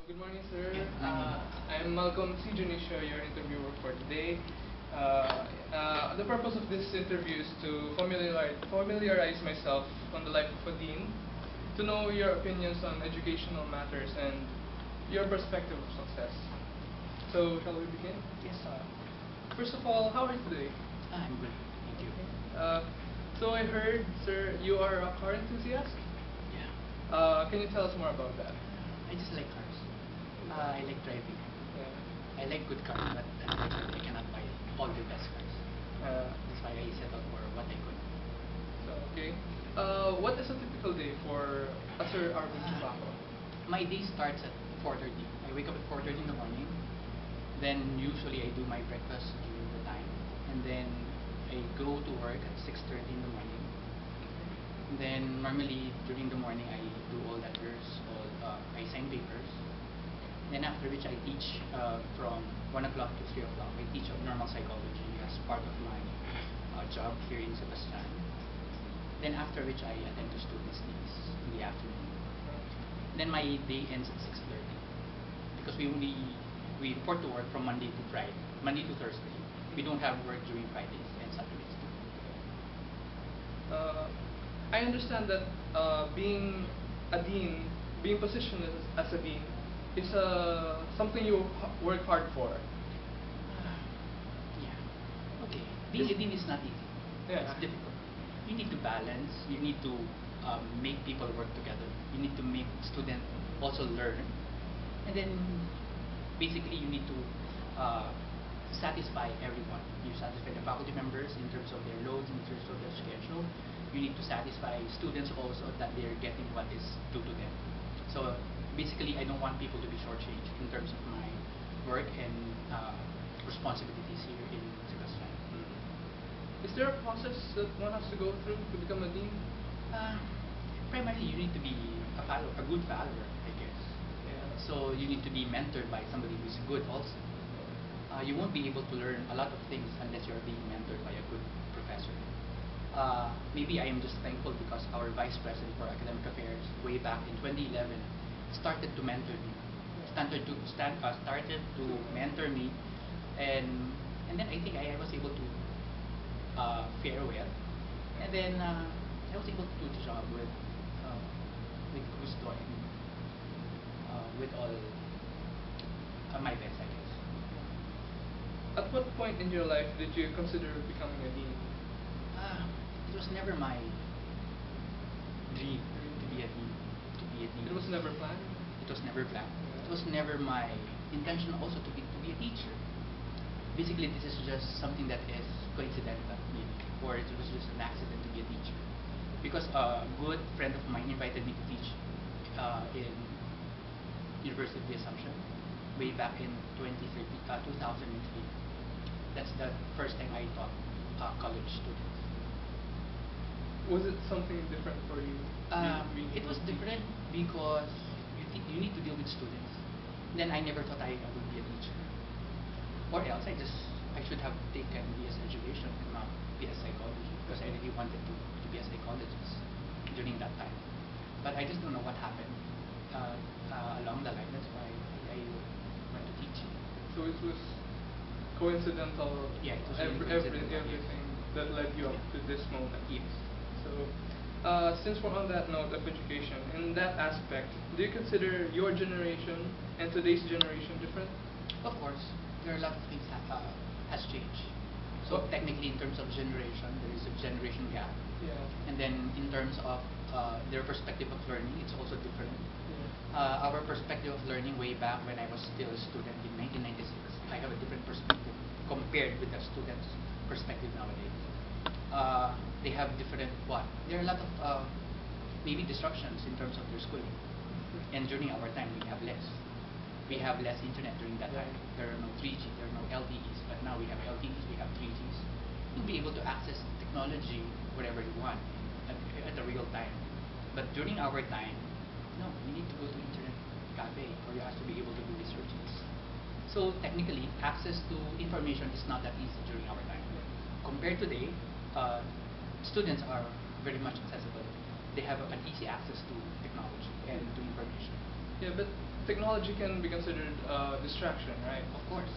Good morning, sir. I'm Malcolm C. Dionisio, your interviewer for today. The purpose of this interview is to familiarize myself on the life of a dean, to know your opinions on educational matters and your perspective of success. So, shall we begin? Yes. First of all, how are you today? I'm good. Thank you. Uh, so I heard, sir, you are a car enthusiast. Yeah. Can you tell us more about that? I just like cars. I like driving. Yeah. I like good cars, but unfortunately I cannot buy all the best cars. That's why I settled for what I could. So, okay. What is a typical day for Sir Arvin Teopaco? My day starts at 4:30. I wake up at 4:30 in the morning. Then usually I do my breakfast during the time, and then I go to work at 6:30 in the morning. Then normally during the morning I do all letters, I sign papers. Then after which I teach from 1 o'clock to 3 o'clock. I teach normal psychology as part of my job here in Sebastian. Then after which I attend to students' needs in the afternoon. Then my day ends at 6:30 because we report to work from Monday to Friday, Monday to Thursday. We don't have work during Fridays and Saturdays. I understand that being a dean, being positioned as a dean, is something you work hard for. Yeah. Okay. Being a dean is not easy. Yeah. It's difficult. You need to balance. You need to make people work together. You need to make students also learn, and then basically you need to satisfy everyone. You satisfy the faculty members in terms of their loads, in terms of their schedule. You need to satisfy students also that they're getting what is due to them. So basically, I don't want people to be shortchanged in terms of my work and responsibilities here in Sebastian. Is there a process that one has to go through to become a dean? Primarily, you need to be a good follower, I guess. Yeah. So you need to be mentored by somebody who's good also. You won't be able to learn a lot of things unless you're being mentored by a good professor. Maybe I am just thankful because our Vice President for Academic Affairs way back in 2011 started to mentor me. Started to mentor me, and then I think I was able to fare well, and then I was able to do the job with gusto and with all my best, I guess. At what point in your life did you consider becoming a dean? It was never my dream to be a dean. It was never planned? It was never planned. It was never my intention also to be a teacher. Basically, this is just something that is coincidental, maybe, or it was just an accident to be a teacher. Because a good friend of mine invited me to teach in University of the Assumption way back in 2003. That's the first time I taught college students. Was it something different for you? It was different because you need to deal with students. Then I never thought I would be a teacher, or else I should have taken BS Education and not BS Psychology because I really wanted to be a psychologist during that time. But I just don't know what happened along the line. That's why I went to teaching. So it was coincidental. Yeah, it was everything yes. that led you up to this moment. Yes. So, since we're on that note of education, in that aspect, do you consider your generation and today's generation different? Of course, there are a lot of things has changed. So technically, in terms of generation, there is a generation gap. Yeah. And then in terms of their perspective of learning, it's also different. Yeah. Our perspective of learning way back when I was still a student in 1996, I have a different perspective compared with the students' perspective nowadays. They have different what? There are a lot of maybe disruptions in terms of their schooling. And during our time, we have less. We have less internet during that time. There are no 3G, there are no LTEs, but now we have LTEs, we have 3Gs. You'll be able to access technology wherever you want at the real time. But during our time, no, you need to go to internet cafe or you have to be able to do researches. So technically, access to information is not that easy during our time. Compared today, students are very much accessible. They have an easy access to technology and to information. Yeah, but technology can be considered distraction, right? Of course.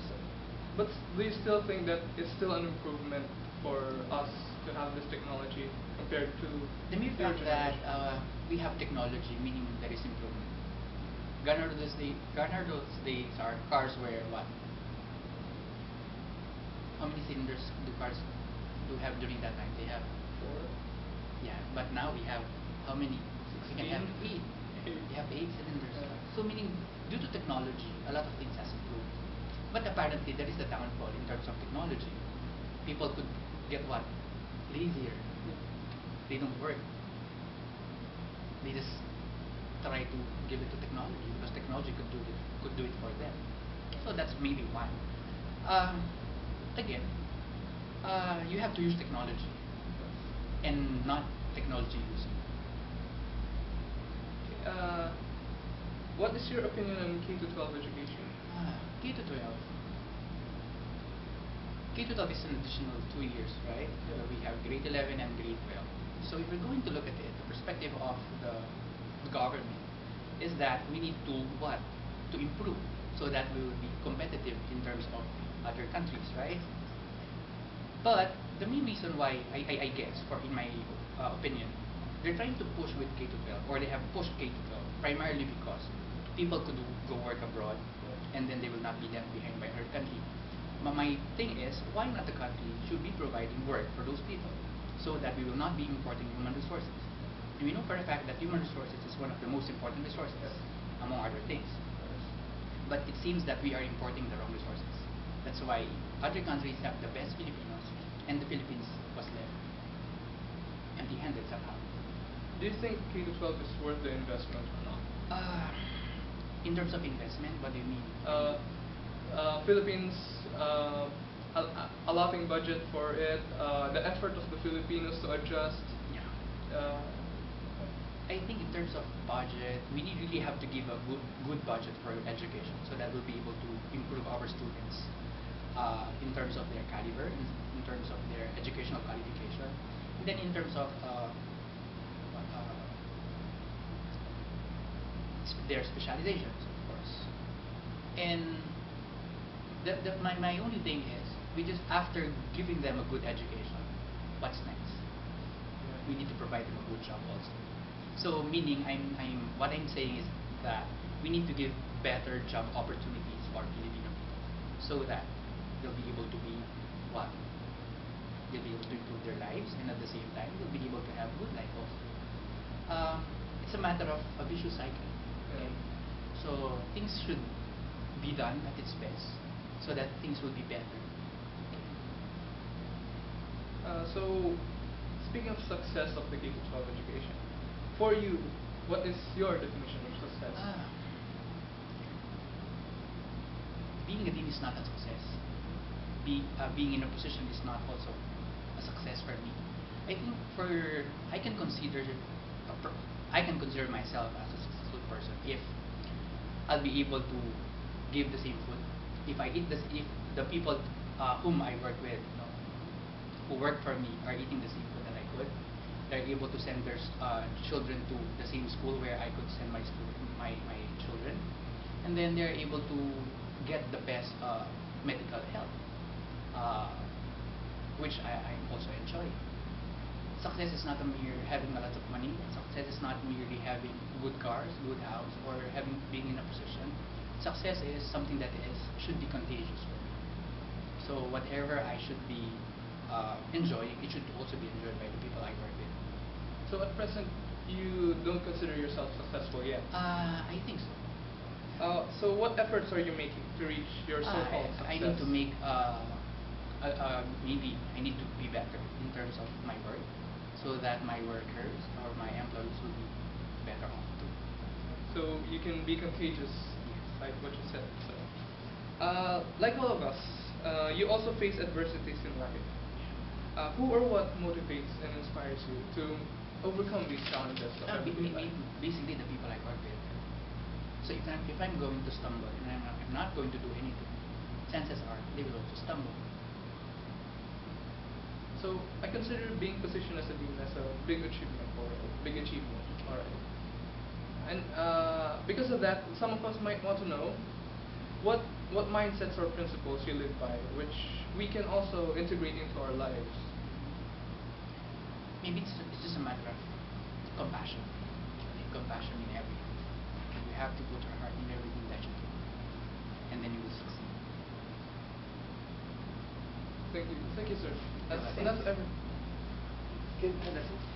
But do you still think that it's still an improvement for us to have this technology compared to The mere your fact that generation? we have technology, meaning there is improvement. Gone are those days our cars were what? How many cylinders do cars do have during that time? They have 4? yeah, but now we have how many? We can have 16? 8. We have 8 cylinders. Yeah. So meaning due to technology, a lot of things has improved. But apparently there is a downfall in terms of technology. People could get what? Lazier. They don't work. They just try to give it to technology because technology could do it for them. So that's maybe one. Again, you have to use technology and not technology using. What is your opinion on K to 12 education? K to 12. K to 12 is an additional 2 years, right? Yeah. We have grade 11 and grade 12. So if we're going to look at it, the perspective of the government is that we need to what? To improve so that we will be competitive in terms of other countries, right? But the main reason why I guess, for in my opinion, they're trying to push with K to 12, or they have pushed K to 12 primarily because people could go work abroad, and then they will not be left behind by our country. But my thing is, why not the country should be providing work for those people so that we will not be importing human resources? And we know for a fact that human resources is one of the most important resources, among other things. But it seems that we are importing the wrong resources. That's why other countries have the best Filipinos, and the Philippines was left empty-handed somehow. Do you think K to 12 is worth the investment or not? In terms of investment, what do you mean? Philippines allotting budget for it, the effort of the Filipinos to adjust. Yeah. I think in terms of budget, we really have to give a good budget for education so that we'll be able to improve our students in terms of their caliber, in terms of their educational qualification, and then in terms of their specializations, of course. And my only thing is, we just after giving them a good education, what's next? We need to provide them a good job also. So meaning, what I'm saying is that we need to give better job opportunities for Filipino people, so that they'll be able to be what? They'll be able to improve their lives, and at the same time, they'll be able to have good life also. It's a matter of a vicious cycle. Okay? So things should be done at its best, so that things will be better. So, speaking of success of the K to 12 education, for you, what is your definition of success? Being a dean is not a success. Being in a position is not also a success for me. I think I can consider myself as a successful person if I'll be able to give the same food. If the people whom I work with, who work for me, are eating the same food that I could, they're able to send their children to the same school where I could send my children, and then they're able to get the best medical help, which I also enjoy. Success is not a mere having a lot of money. Success is not merely having good cars, good house, or being in a position. Success is something that should be contagious for me. So whatever I should be enjoying, it should also be enjoyed by the people I work with. So at present, you don't consider yourself successful yet? I think so. So what efforts are you making to reach your so-called success? I need to make maybe I need to be better in terms of my work, so that my workers or my employees will be better off too. So you can be contagious, Yes. like what you said. So, like all of us, you also face adversities in life. Who or what motivates and inspires you to overcome these challenges of everyday life? Basically, the people I work with. So if I'm going to stumble and I'm not going to do anything, chances are they will also stumble. So I consider being positioned as a dean as a big achievement. Alright. And because of that, some of us might want to know what mindsets or principles you live by, which we can also integrate into our lives. Maybe it's just a matter of compassion. Compassion in everything. You have to put your heart in everything that you do, and then you will succeed. Thank you, sir. That's That's everything. Okay, that's it.